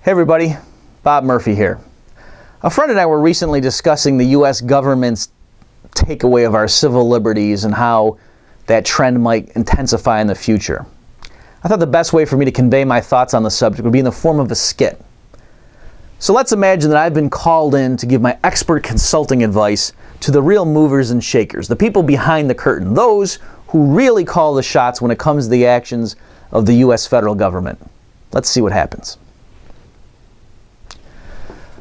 Hey everybody, Bob Murphy here. A friend and I were recently discussing the U.S. government's takeaway of our civil liberties and how that trend might intensify in the future. I thought the best way for me to convey my thoughts on the subject would be in the form of a skit. So let's imagine that I've been called in to give my expert consulting advice to the real movers and shakers, the people behind the curtain, those who really call the shots when it comes to the actions of the U.S. federal government. Let's see what happens.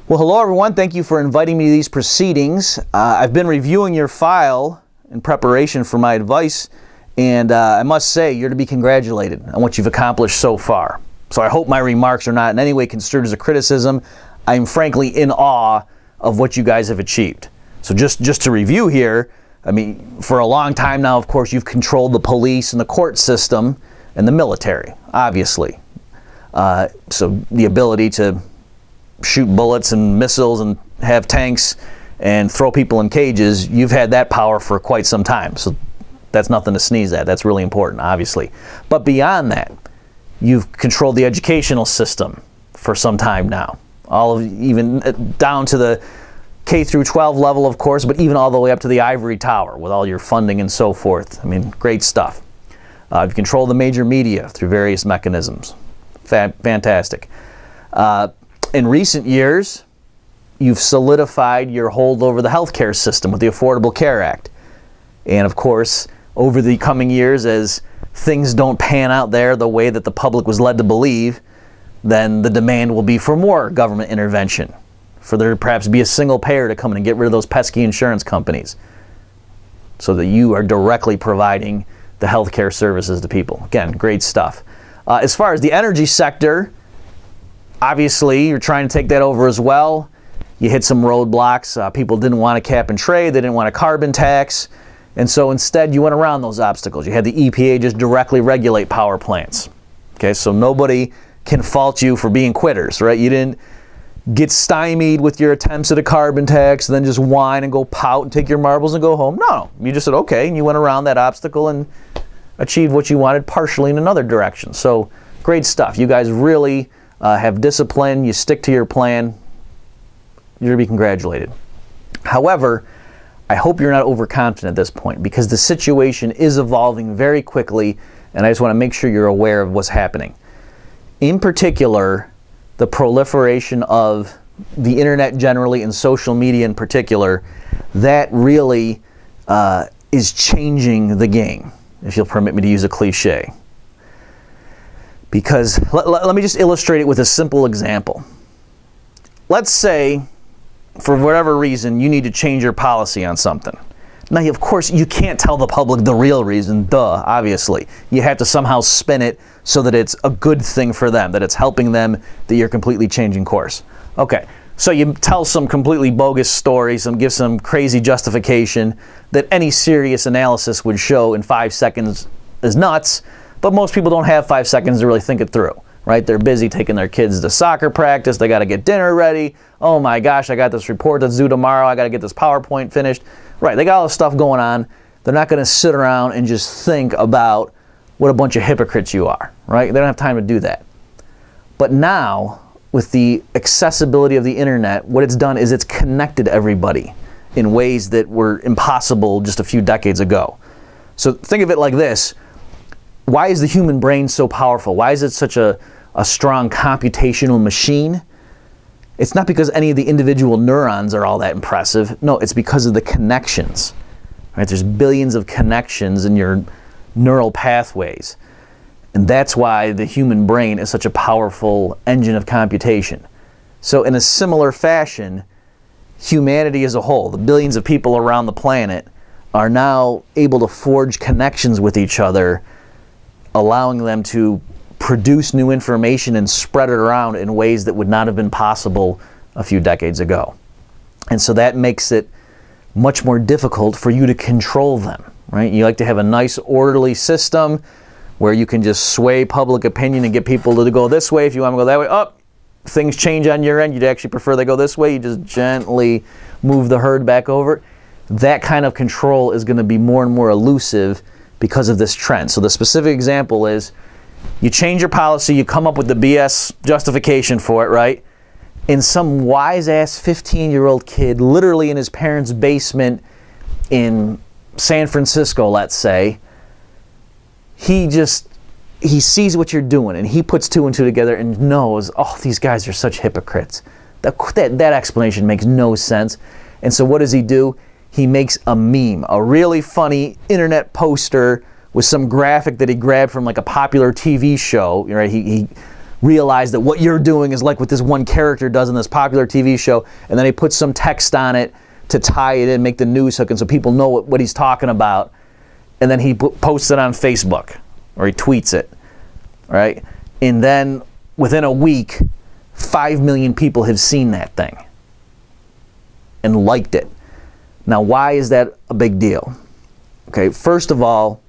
Well, hello everyone. Thank you for inviting me to these proceedings. I've been reviewing your file in preparation for my advice, and I must say you're to be congratulated on what you've accomplished so far. So I hope my remarks are not in any way construed as a criticism. I'm frankly in awe of what you guys have achieved. So just to review here, I mean, for a long time now, of course, you've controlled the police and the court system and the military, obviously. So the ability to shoot bullets and missiles and have tanks and throw people in cages, you've had that power for quite some time. So that's nothing to sneeze at. That's really important, obviously. But beyond that, you've controlled the educational system for some time now. Even down to the K through 12 level, of course, but even all the way up to the ivory tower with all your funding and so forth. I mean, great stuff. You've controlled the major media through various mechanisms. Fantastic. In recent years, you've solidified your hold over the healthcare system with the Affordable Care Act. And of course, over the coming years, as things don't pan out there the way that the public was led to believe, then the demand will be for more government intervention, for there to perhaps be a single payer to come in and get rid of those pesky insurance companies so that you are directly providing the healthcare services to people. Again, great stuff. As far as the energy sector, obviously, you're trying to take that over as well. You hit some roadblocks. People didn't want a cap and trade. They didn't want a carbon tax. And so instead, you went around those obstacles. You had the EPA just directly regulate power plants. Okay, so nobody can fault you for being quitters, right? You didn't get stymied with your attempts at a carbon tax, then just whine and go pout and take your marbles and go home. No, you just said, okay, and you went around that obstacle and achieved what you wanted partially in another direction. So great stuff. You guys really have discipline, you stick to your plan, you're to be congratulated. However, I hope you're not overconfident at this point because the situation is evolving very quickly and I just want to make sure you're aware of what's happening. In particular, the proliferation of the internet generally and social media in particular, that really is changing the game, if you'll permit me to use a cliche. Because let me just illustrate it with a simple example. Let's say, for whatever reason, you need to change your policy on something. Now, of course, you can't tell the public the real reason, obviously. You have to somehow spin it so that it's a good thing for them, that it's helping them, that you're completely changing course. Okay, so you tell some completely bogus story, give some crazy justification that any serious analysis would show in 5 seconds is nuts. But most people don't have 5 seconds to really think it through, right? They're busy taking their kids to soccer practice. They got to get dinner ready. Oh my gosh, I got this report that's due tomorrow. I got to get this PowerPoint finished. Right, they got all this stuff going on. They're not going to sit around and just think about what a bunch of hypocrites you are, right? They don't have time to do that. But now, with the accessibility of the internet, what it's done is it's connected everybody in ways that were impossible just a few decades ago. So think of it like this. Why is the human brain so powerful? Why is it such a strong computational machine? It's not because any of the individual neurons are all that impressive. No, it's because of the connections. Right? There's billions of connections in your neural pathways. And that's why the human brain is such a powerful engine of computation. So in a similar fashion, humanity as a whole, the billions of people around the planet, are now able to forge connections with each other, allowing them to produce new information and spread it around in ways that would not have been possible a few decades ago. And so that makes it much more difficult for you to control them, right? You like to have a nice orderly system where you can just sway public opinion and get people to go this way if you want to go that way. Oh, things change on your end. You'd actually prefer they go this way. You just gently move the herd back over. That kind of control is going to be more and more elusive because of this trend. So the specific example is You change your policy, you come up with the BS justification for it, right? And some wise-ass 15-year-old kid, literally in his parents' basement in San Francisco, let's say, he sees what you're doing, and he puts two and two together and knows, oh, these guys are such hypocrites. That explanation makes no sense. And so what does he do? He makes a meme, a really funny internet poster with some graphic that he grabbed from like a popular TV show. Right? He realized that what you're doing is like what this one character does in this popular TV show, and then he puts some text on it to tie it in, make the news hook, and so people know what he's talking about. And then he posts it on Facebook, or he tweets it, right? And then within a week, 5 million people have seen that thing and liked it. Now, why is that a big deal? Okay, first of all,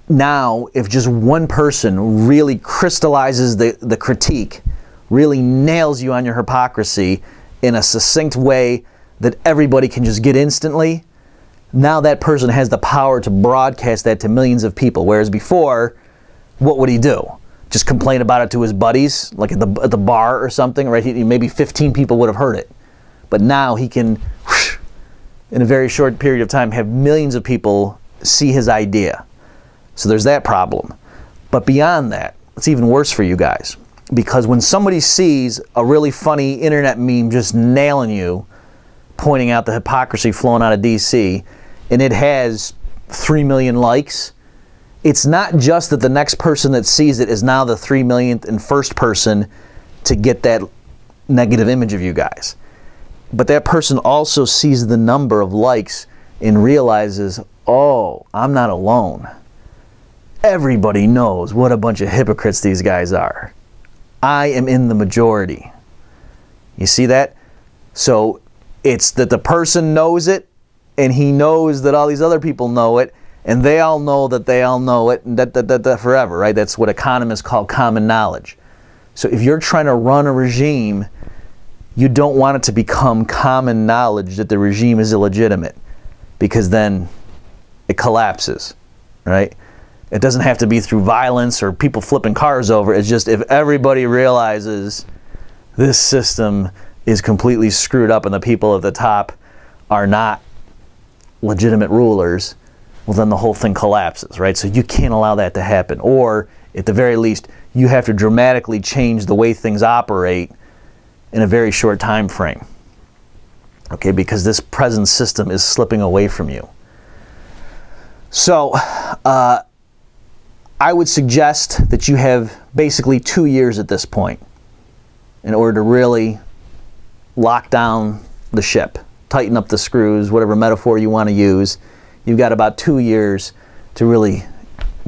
now if just one person really crystallizes the critique, really nails you on your hypocrisy in a succinct way that everybody can just get instantly, now that person has the power to broadcast that to millions of people. Whereas before, what would he do? Just complain about it to his buddies, like at the bar or something, right? Maybe 15 people would have heard it. But now he can, whoosh, in a very short period of time, have millions of people see his idea. So there's that problem. But beyond that, it's even worse for you guys. Because when somebody sees a really funny internet meme just nailing you, pointing out the hypocrisy flowing out of DC, and it has 3 million likes, it's not just that the next person that sees it is now the 3 millionth and first person to get that negative image of you guys. But that person also sees the number of likes and realizes, oh, I'm not alone. Everybody knows what a bunch of hypocrites these guys are. I am in the majority. You see that? So it's that the person knows it, and he knows that all these other people know it, and they all know that they all know it, and that forever, right? That's what economists call common knowledge. So if you're trying to run a regime, you don't want it to become common knowledge that the regime is illegitimate, because then it collapses, right? It doesn't have to be through violence or people flipping cars over. It's just if everybody realizes this system is completely screwed up and the people at the top are not legitimate rulers, well, then the whole thing collapses, right? So you can't allow that to happen. Or, at the very least, you have to dramatically change the way things operate in a very short time frame, okay? Because this present system is slipping away from you. So, I would suggest that you have basically 2 years at this point in order to really lock down the ship, tighten up the screws, whatever metaphor you want to use. You've got about 2 years to really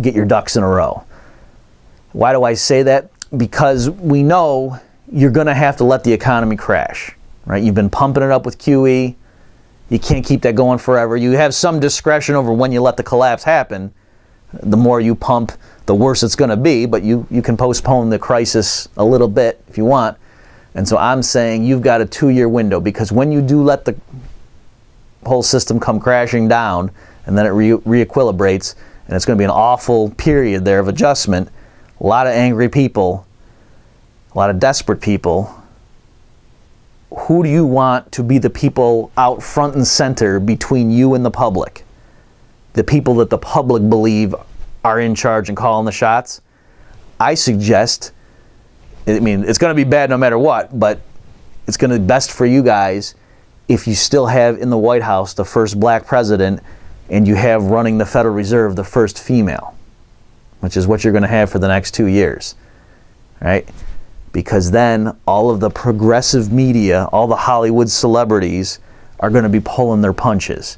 get your ducks in a row. Why do I say that? Because we know you're going to have to let the economy crash, right? You've been pumping it up with QE. You can't keep that going forever. You have some discretion over when you let the collapse happen. The more you pump, the worse it's going to be, but you can postpone the crisis a little bit if you want. And so I'm saying you've got a 2-year window, because when you do let the whole system come crashing down and then it re-equilibrates, and it's going to be an awful period there of adjustment, a lot of angry people, a lot of desperate people. Who do you want to be the people out front and center between you and the public? The people that the public believe are in charge and calling the shots? I suggest, I mean, it's going to be bad no matter what, but it's going to be best for you guys if you still have in the White House the first black president, and you have running the Federal Reserve the first female, which is what you're going to have for the next 2 years, right? Because then all of the progressive media, all the Hollywood celebrities are going to be pulling their punches.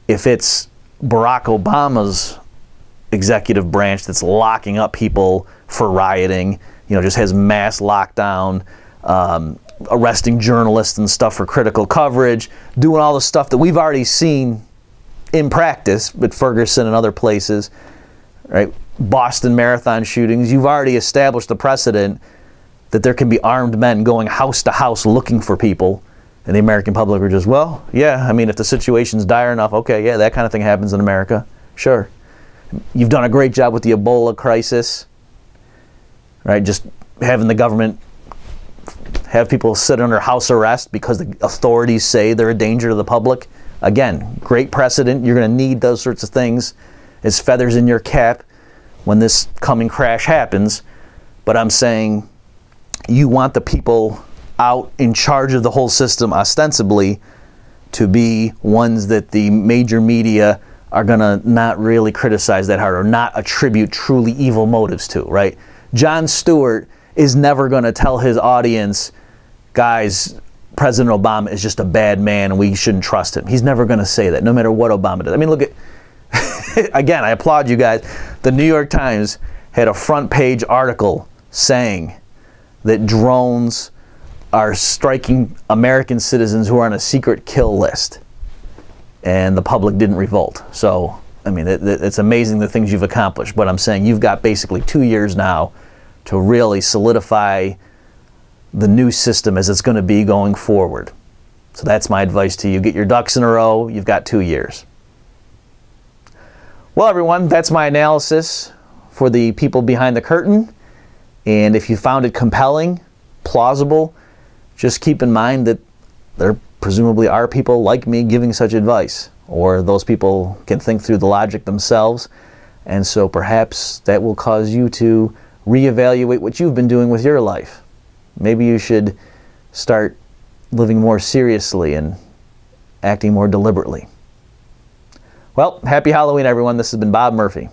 If it's Barack Obama's executive branch that's locking up people for rioting, you know, just has mass lockdown, arresting journalists and stuff for critical coverage, doing all the stuff that we've already seen in practice at Ferguson and other places, right? Boston Marathon shootings, you've already established the precedent that there can be armed men going house to house looking for people, and the American public are just, well, yeah, I mean, if the situation's dire enough, okay, yeah, that kind of thing happens in America, sure. You've done a great job with the Ebola crisis, right? Just having the government have people sit under house arrest because the authorities say they're a danger to the public. Again, great precedent. You're going to need those sorts of things as feathers in your cap when this coming crash happens. But I'm saying you want the people out in charge of the whole system ostensibly to be ones that the major media are going to not really criticize that hard or not attribute truly evil motives to, right? Jon Stewart is never going to tell his audience, guys, President Obama is just a bad man and we shouldn't trust him. He's never going to say that, no matter what Obama does. I mean, look at, again, I applaud you guys. The New York Times had a front page article saying that drones are striking American citizens who are on a secret kill list. And the public didn't revolt. So, I mean, it's amazing the things you've accomplished. But I'm saying you've got basically 2 years now to really solidify the new system as it's going to be going forward. So that's my advice to you. Get your ducks in a row. You've got 2 years. Well, everyone, that's my analysis for the people behind the curtain. And if you found it compelling, plausible, just keep in mind that there presumably are people like me giving such advice, or those people can think through the logic themselves, and so perhaps that will cause you to reevaluate what you've been doing with your life. Maybe you should start living more seriously and acting more deliberately. Well, happy Halloween, everyone. This has been Bob Murphy.